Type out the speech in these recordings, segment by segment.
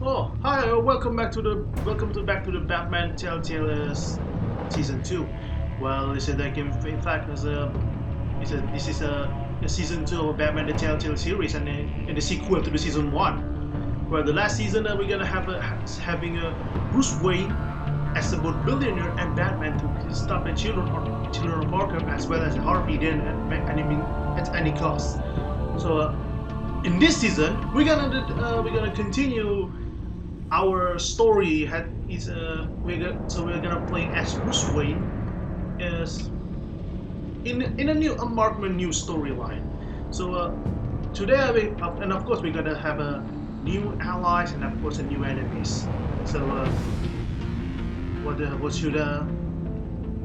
Oh, hi! Welcome to back to the Batman Telltale season 2. Well, this is like in fact this is a season 2 of Batman The Telltale Series and the sequel to the season 1. Well, the last season we're gonna have having a Bruce Wayne as a both billionaire and Batman to stop the children of Arkham as well as Harvey Dent at any cost. So in this season we're gonna continue our story we're gonna play as Bruce Wayne as in a new Markman new storyline. So today and of course we're gonna have a new allies and of course a new enemies. So what should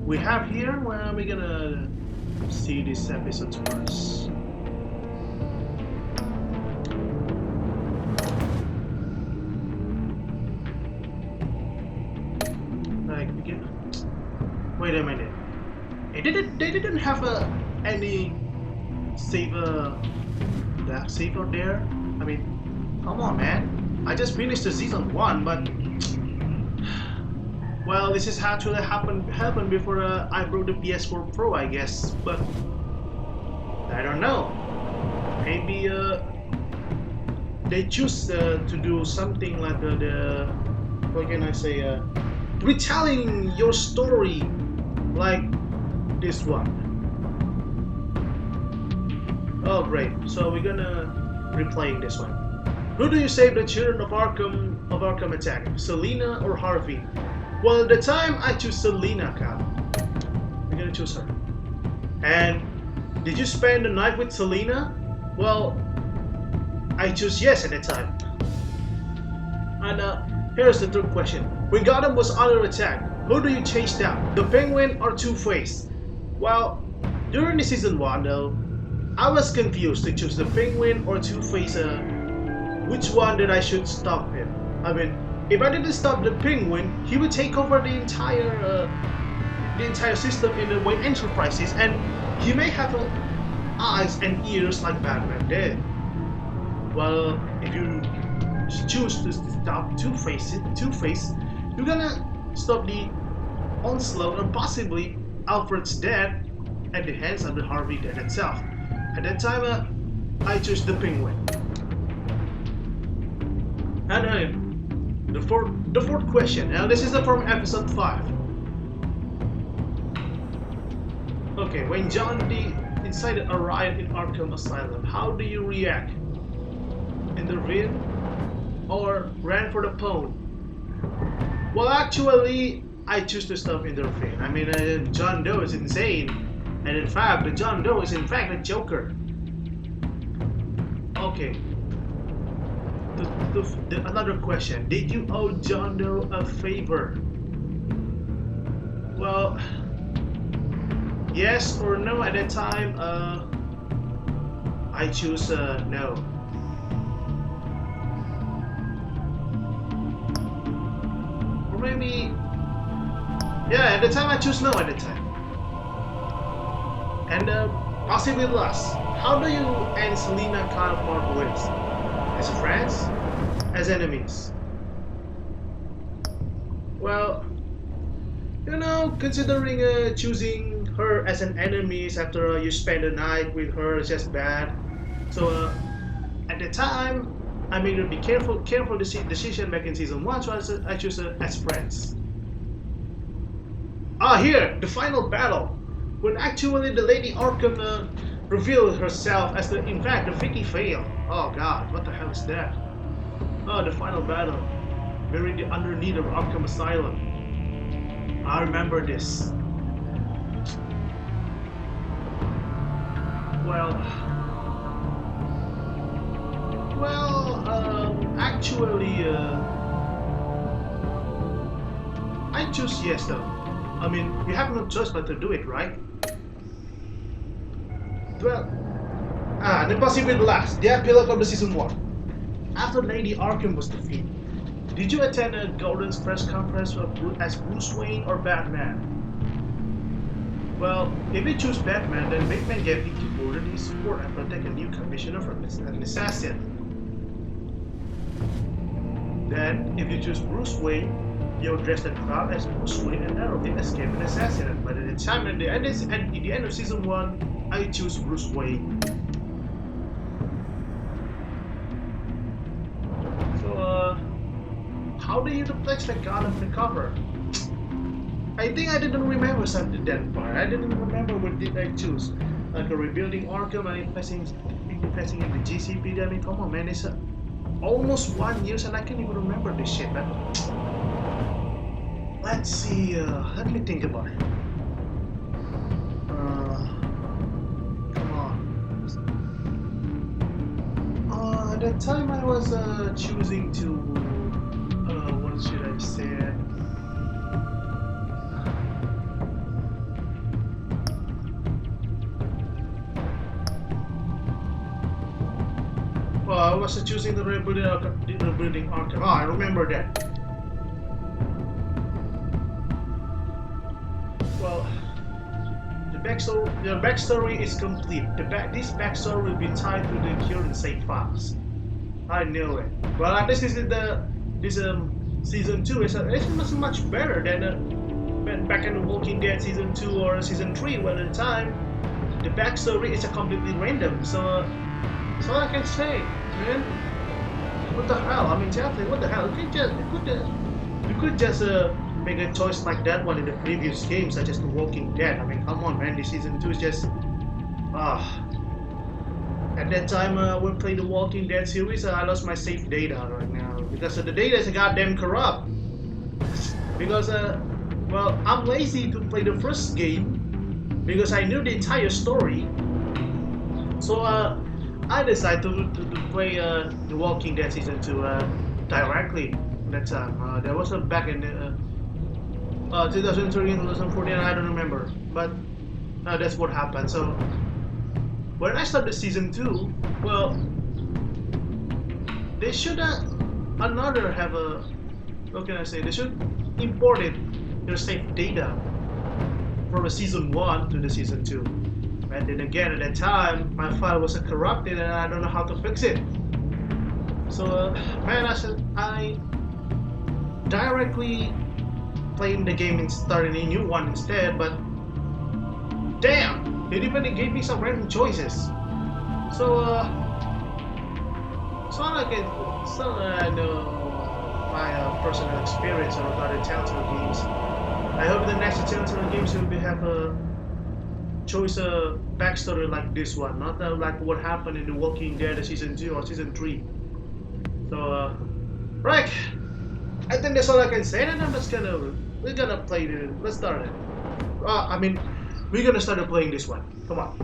we have here? Well, we're gonna see this episode first. Wait a minute. They didn't have any saver there. I mean, come on, man. I just finished the season 1, but well, this is actually happened before I broke the PS4 Pro, I guess. But I don't know. Maybe they choose to do something like the what can I say? Retelling your story like this one. Oh great, so we're gonna replaying this one. Who do you save the children of Arkham attack? Selina or Harvey? Well, at the time I choose Selina, Cal. We're gonna choose her. And did you spend the night with Selina? Well, I choose yes at the time. And here's the third question. When Gotham was under attack, who do you chase down? The Penguin or Two-Face? Well, during the season 1 though, I was confused to choose the Penguin or Two-Face. Which one that I should stop him? I mean, if I didn't stop the Penguin, he would take over the entire system in the Wayne Enterprises, and he may have eyes and ears like Batman did. Well, if you choose to stop Two-Face, you're gonna stop the onslaught and possibly Alfred's death at the hands of the Harvey Dent itself. At that time, I chose the Penguin. And the fourth question. Now this is from episode 5. Okay, when John D incited a riot in Arkham Asylum, how do you react? Intervene or ran for the phone? Well, actually, I choose to stop interfering. I mean, John Doe is insane, and in fact, the John Doe is in fact a Joker. Okay. Another question: did you owe John Doe a favor? Well, yes or no at that time. I choose no. Or maybe, yeah, at the time I choose no at the time. And possibly last, how do you and Selina kind of part ways? As friends? As enemies? Well, considering choosing her as an enemy after you spend the night with her is just bad. So at the time, I made a careful decision back in season 1, so I choose as friends. Here, the final battle. When actually the Lady Arkham revealed herself as in fact, the Vicky Vale. Oh god, what the hell is that? Oh, the final battle. Buried underneath of Arkham Asylum. I remember this. Actually, I choose yes though. I mean, you have no choice but to do it, right? Well, then possibly the last, the epilogue of the season 1. After Lady Arkham was defeated, did you attend a Gordon's press conference as Bruce Wayne or Batman? Well, if you choose Batman, then Batman gave it to Gordon his support and protect a new commissioner from an assassin. Then, if you choose Bruce Wayne, you're dressed up as Bruce Wayne and narrowly escape an assassin. But at the time, at the end of season 1, I choose Bruce Wayne. So, how do you duplex the gun of the cover? I think I didn't remember something that far. I didn't remember what did I choose. Like a rebuilding Arkham and investing in the GCP. I mean, come on, man, it's almost 1 year and I can't even remember this shit. But let's see. Let me think about it. Come on. At that time, I was choosing to. What should I say? Well, I was choosing the rebuilding Arkham. Oh, I remember that. Well, the backstory is complete. This backstory will be tied to the current save files. I know it. Well, at least this season 2 is much better than back in the Walking Dead season 2 or season 3. Well, at the time, the backstory is completely random. So. So I can say, man, what the hell? I mean, Telltale, what the hell? You could just make a choice like that one in the previous game, such as The Walking Dead. I mean, come on, man. This season 2 is just At that time, when playing The Walking Dead series, I lost my save data right now because the data is goddamn corrupt. Because well, I'm lazy to play the first game because I knew the entire story. So I decided to play The Walking Dead season 2 directly that time. That was back in 2013, 2014. I don't remember, but that's what happened. So when I started season 2, well, they should have a. What can I say? They should import their save data from the season 1 to the season 2. And then again, at that time, my file was corrupted and I don't know how to fix it. So, man, I directly playing the game and starting a new one instead, but damn, they even gave me some random choices. So, I know my personal experience regarding Telltale games. I hope the next Telltale games will have a choose a backstory like this one, not like what happened in The Walking Dead season 2 or season 3. So, right, I think that's all I can say, and we're gonna play let's start it. We're gonna start playing this one. Come on.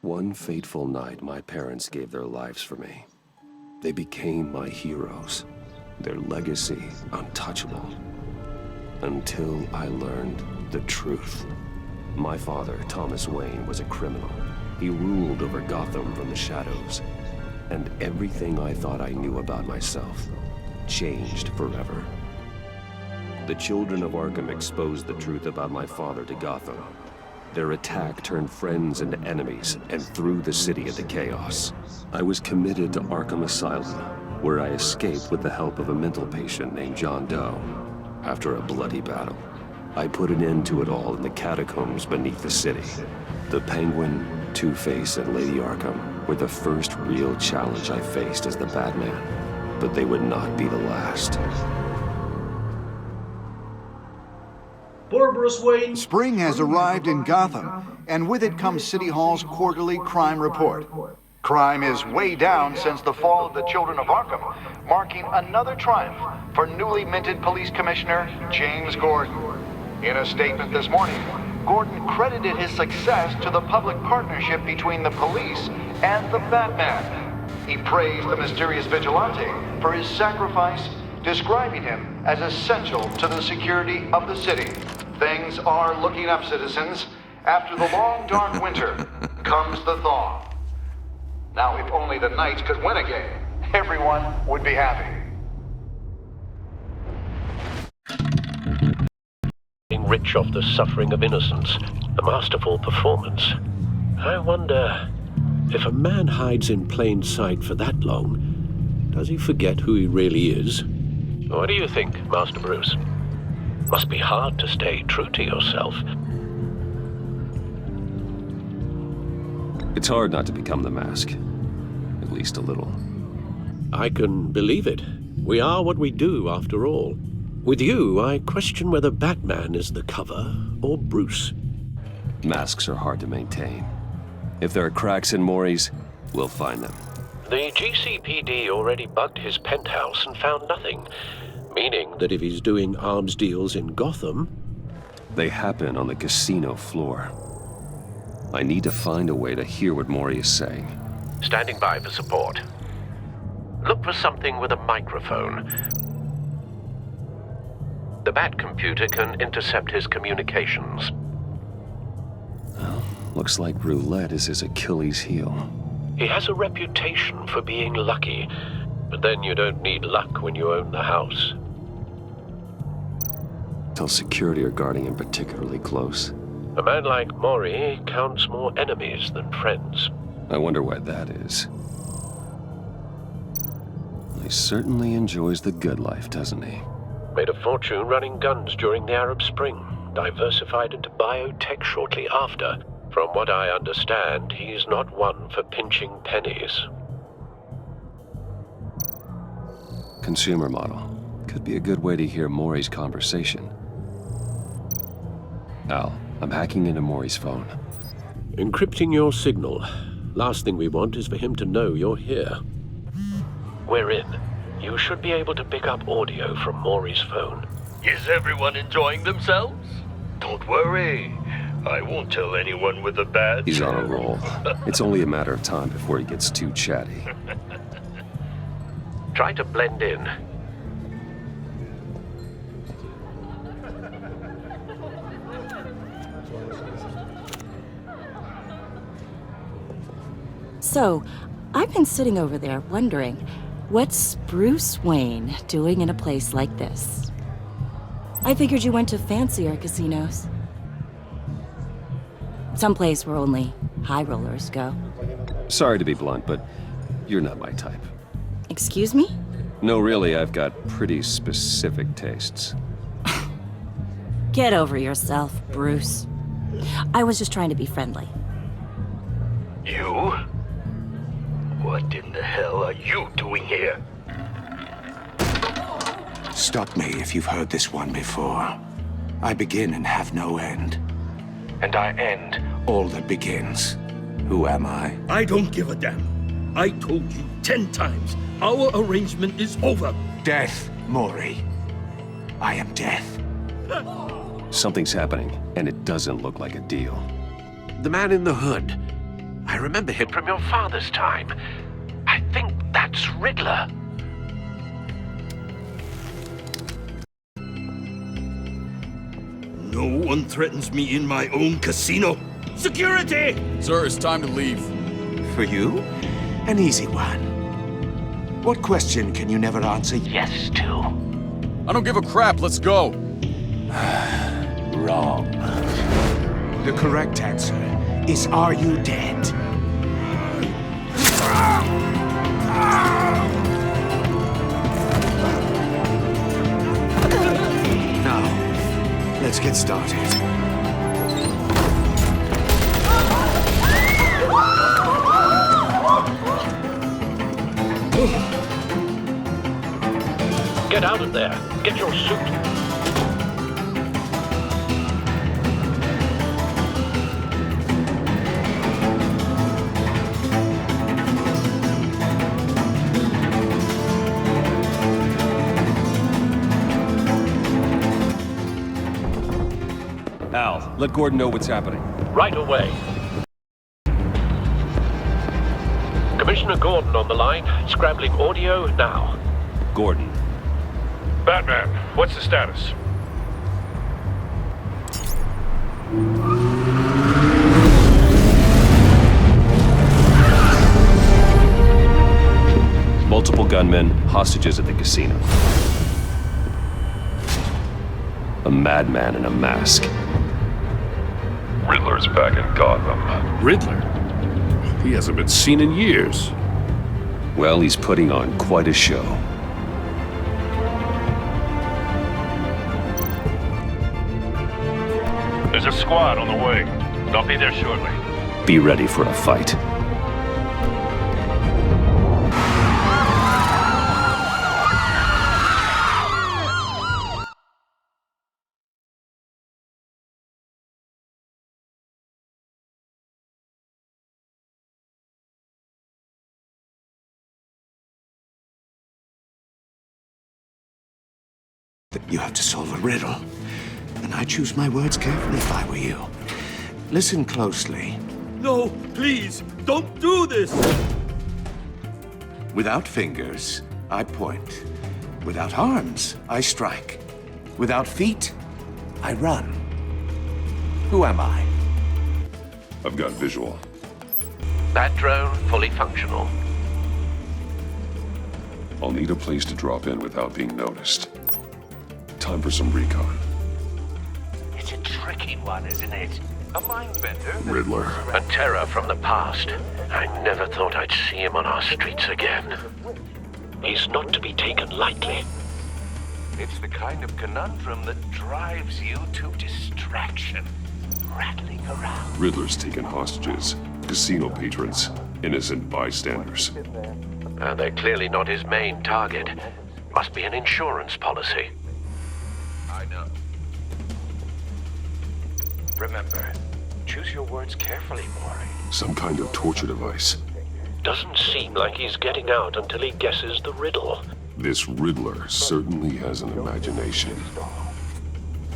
One fateful night, my parents gave their lives for me. They became my heroes, their legacy untouchable. Until I learned the truth. My father, Thomas Wayne, was a criminal. He ruled over Gotham from the shadows. And everything I thought I knew about myself changed forever. The children of Arkham exposed the truth about my father to Gotham. Their attack turned friends into enemies and threw the city into chaos. I was committed to Arkham Asylum, where I escaped with the help of a mental patient named John Doe. After a bloody battle, I put an end to it all in the catacombs beneath the city. The Penguin, Two-Face, and Lady Arkham were the first real challenge I faced as the Batman, but they would not be the last. Poor Bruce Wayne. Spring has arrived in Gotham, and with it comes City Hall's quarterly crime report. Crime is way down since the fall of the Children of Arkham, marking another triumph for newly minted Police Commissioner James Gordon. In a statement this morning, Gordon credited his success to the public partnership between the police and the Batman. He praised the mysterious vigilante for his sacrifice, describing him as essential to the security of the city. Things are looking up, citizens. After the long, dark winter comes the thaw. Now, if only the Knights could win again, everyone would be happy. Being rich off the suffering of innocence, a masterful performance. I wonder, if a man hides in plain sight for that long, does he forget who he really is? What do you think, Master Bruce? Must be hard to stay true to yourself. It's hard not to become the mask. At least a little. I can believe it. We are what we do, after all. With you, I question whether Batman is the cover or Bruce. Masks are hard to maintain. If there are cracks in Maury's, we'll find them. The GCPD already bugged his penthouse and found nothing, meaning that if he's doing arms deals in Gotham... They happen on the casino floor. I need to find a way to hear what Maury is saying. Standing by for support. Look for something with a microphone. The Bat computer can intercept his communications. Well, looks like roulette is his Achilles heel. He has a reputation for being lucky, but then you don't need luck when you own the house. Till security are guarding him particularly close. A man like Maury counts more enemies than friends. I wonder why that is. He certainly enjoys the good life, doesn't he? Made a fortune running guns during the Arab Spring, diversified into biotech shortly after. From what I understand, he's not one for pinching pennies. Consumer model. Could be a good way to hear Maury's conversation. Al, I'm hacking into Maury's phone. Encrypting your signal. Last thing we want is for him to know you're here. We're in. You should be able to pick up audio from Maury's phone. Is everyone enjoying themselves? Don't worry. I won't tell anyone with a badge. He's on a roll. It's only a matter of time before he gets too chatty. Try to blend in. So, I've been sitting over there wondering, what's Bruce Wayne doing in a place like this? I figured you went to fancier casinos. Someplace where only high rollers go. Sorry to be blunt, but you're not my type. Excuse me? No, really, I've got pretty specific tastes. Get over yourself, Bruce. I was just trying to be friendly. You? What in the hell are you doing here? Stop me if you've heard this one before. I begin and have no end. And I end all that begins. Who am I? I don't give a damn. I told you 10 times. Our arrangement is over. Death, Maury. I am death. Something's happening, and it doesn't look like a deal. The man in the hood. I remember him from your father's time. I think that's Riddler. No one threatens me in my own casino. Security! Sir, it's time to leave. For you, an easy one. What question can you never answer yes to? I don't give a crap, let's go. Wrong. The correct answer is, are you dead? Now, let's get started. Get out of there. Get your suit. Al, let Gordon know what's happening. Right away. Commissioner Gordon on the line. Scrambling audio now. Gordon. Batman, what's the status? Multiple gunmen, hostages at the casino. A madman in a mask. Riddler's back in Gotham. Riddler? He hasn't been seen in years. Well, he's putting on quite a show. There's a squad on the way. They'll be there shortly. Be ready for a fight. You have to solve a riddle, and I choose my words carefully if I were you. Listen closely. No, please, don't do this! Without fingers, I point. Without arms, I strike. Without feet, I run. Who am I? I've got visual. That drone fully functional. I'll need a place to drop in without being noticed. Time for some recon. It's a tricky one, isn't it? A mind bender. Riddler. A terror from the past. I never thought I'd see him on our streets again. He's not to be taken lightly. It's the kind of conundrum that drives you to distraction. Rattling around. Riddler's taken hostages. Casino patrons. Innocent bystanders. They're clearly not his main target. Must be an insurance policy. I know. Remember, choose your words carefully, Maury. Some kind of torture device. Doesn't seem like he's getting out until he guesses the riddle. This Riddler certainly has an imagination.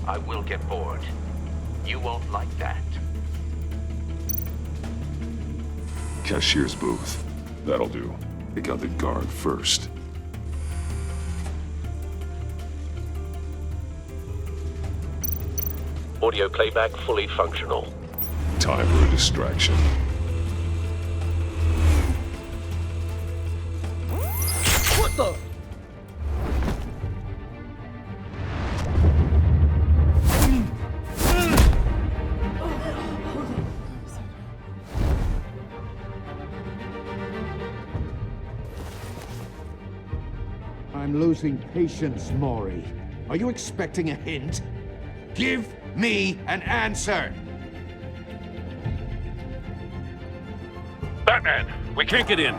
I will get bored. You won't like that. Cashier's booth. That'll do. Take out the guard first. Audio playback fully functional. Time for a distraction. What the? I'm losing patience, Maury. Are you expecting a hint? Give me an answer! Batman, we can't get in.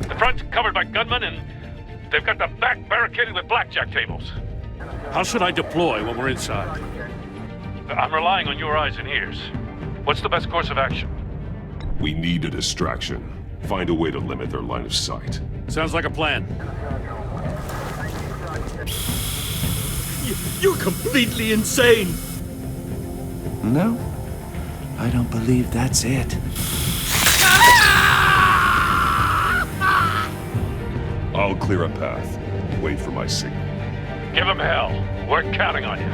The front's covered by gunmen, and they've got the back barricaded with blackjack tables. How should I deploy when we're inside? I'm relying on your eyes and ears. What's the best course of action? We need a distraction. Find a way to limit their line of sight. Sounds like a plan. You're completely insane! No, I don't believe that's it. I'll clear a path. Wait for my signal. Give him hell. We're counting on you.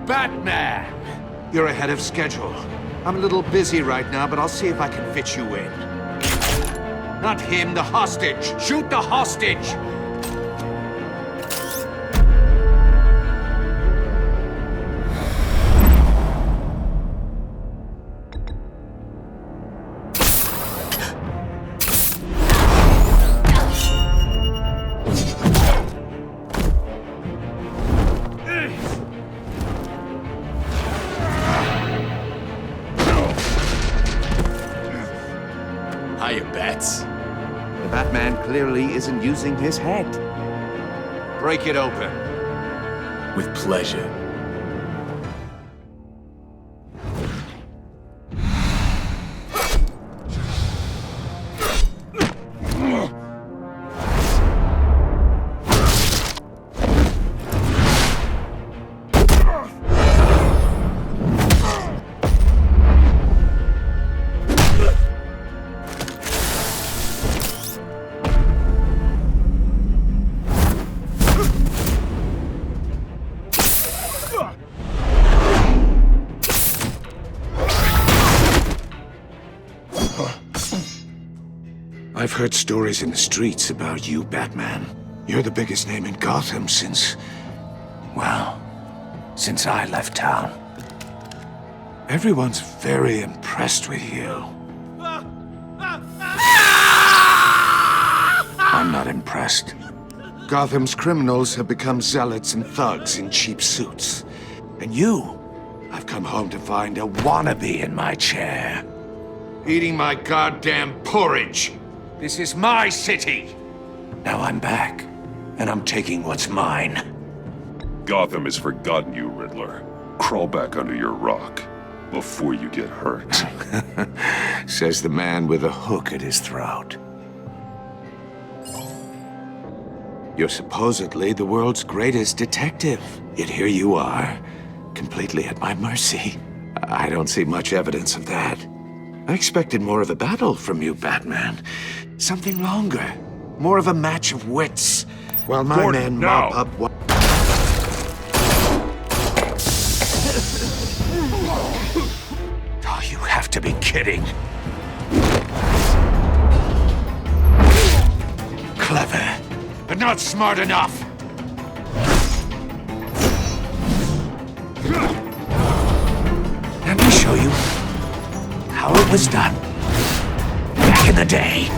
Batman! You're ahead of schedule. I'm a little busy right now, but I'll see if I can fit you in. Not him, the hostage! Shoot the hostage! Hiya, Bats. The Batman clearly isn't using his head. Break it open. With pleasure. I've heard stories in the streets about you, Batman. You're the biggest name in Gotham since... well, since I left town. Everyone's very impressed with you. I'm not impressed. Gotham's criminals have become zealots and thugs in cheap suits. And you, I've come home to find a wannabe in my chair. Eating my goddamn porridge. This is my city. Now I'm back, and I'm taking what's mine. Gotham has forgotten you, Riddler. Crawl back under your rock before you get hurt. Says the man with a hook at his throat. You're supposedly the world's greatest detective. Yet here you are, completely at my mercy. I don't see much evidence of that. I expected more of a battle from you, Batman. Something longer. More of a match of wits. While my Gordon, men now. mop up what... Oh, you have to be kidding. Clever, but not smart enough. Let me show you how it was done back in the day.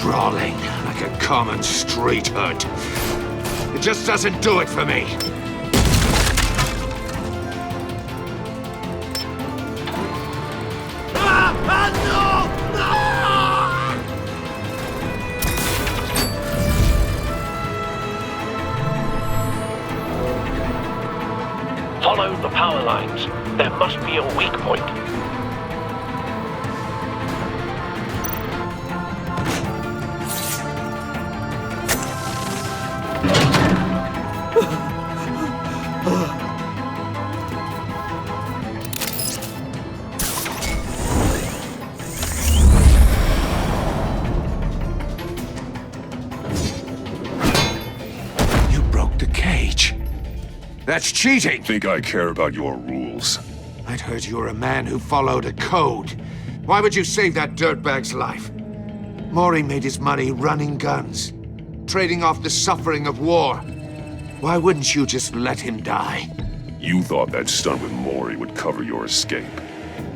Brawling like a common street hood. It just doesn't do it for me. Follow the power lines. There must be a weak point. You broke the cage. That's cheating! Think I care about your rules? I'd heard you were a man who followed a code. Why would you save that dirtbag's life? Maury made his money running guns, trading off the suffering of war. Why wouldn't you just let him die? You thought that stunt with Maury would cover your escape.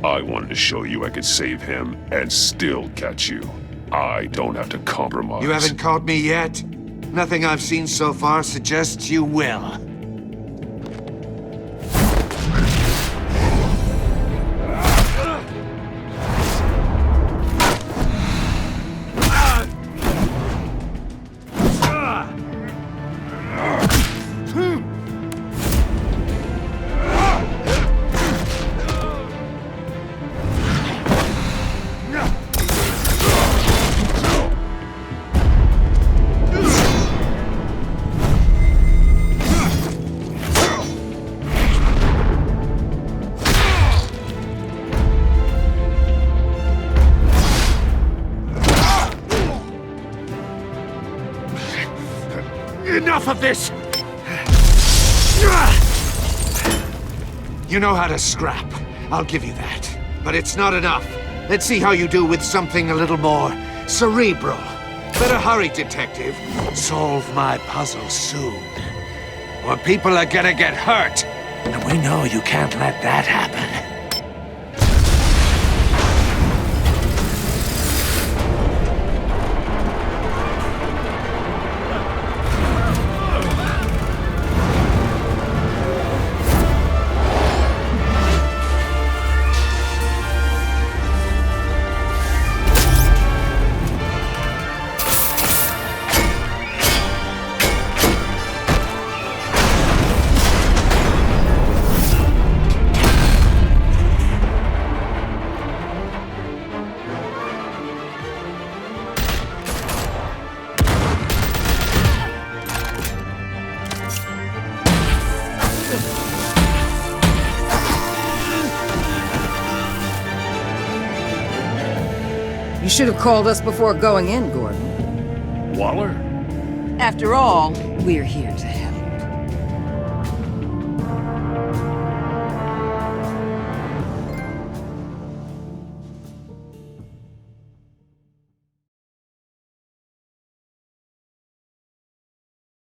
I wanted to show you I could save him and still catch you. I don't have to compromise. You haven't caught me yet? Nothing I've seen so far suggests you will. Enough of this! You know how to scrap. I'll give you that. But it's not enough. Let's see how you do with something a little more cerebral. Better hurry, detective. Solve my puzzle soon. Or people are gonna get hurt. And we know you can't let that happen. You should have called us before going in, Gordon. Waller? After all, we're here to